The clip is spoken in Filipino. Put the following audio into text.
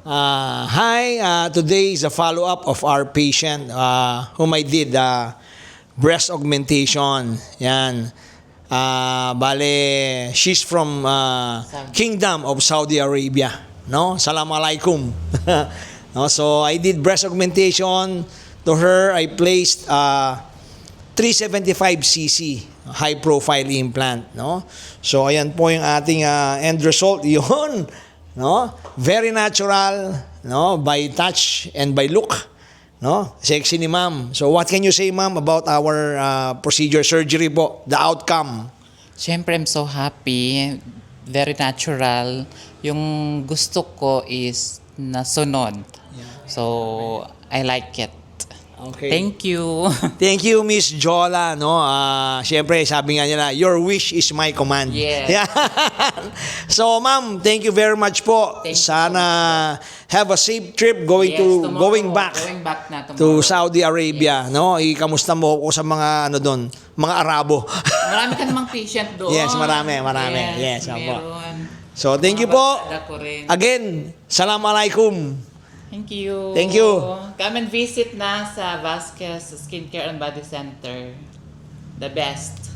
Hi, today is a follow-up of our patient whom I did breast augmentation. Yan. Bale, she's from Kingdom of Saudi Arabia. No? Assalamualaikum. No? So, I did breast augmentation. To her, I placed 375cc high-profile implant. No? So, ayan po yung ating end result. Yun. No? Very natural, no? By touch and by look, no? Sexy ni ma'am. So what can you say, ma'am, about our procedure, surgery po, the outcome? Siyempre, I'm so happy. Very natural. Yung gusto ko is nasunod. So, I like it. Okay. Thank you. Thank you, Miss Jola, no? Siyempre, sabi nga nila, your wish is my command. Yes. Yeah. So, ma'am, thank you very much po. Thank you Sana have a safe trip going back na to Saudi Arabia, no? Ikamusta mo ako sa mga ano doon, mga Arabo. Marami ka namang patient doon. Yes, marami. Yes, opo. meron. So, thank you po. Barkada ko rin. Again, Assalamualaikum. Thank you. Thank you. Come and visit na sa Vasquez Skincare and Body Center. The best.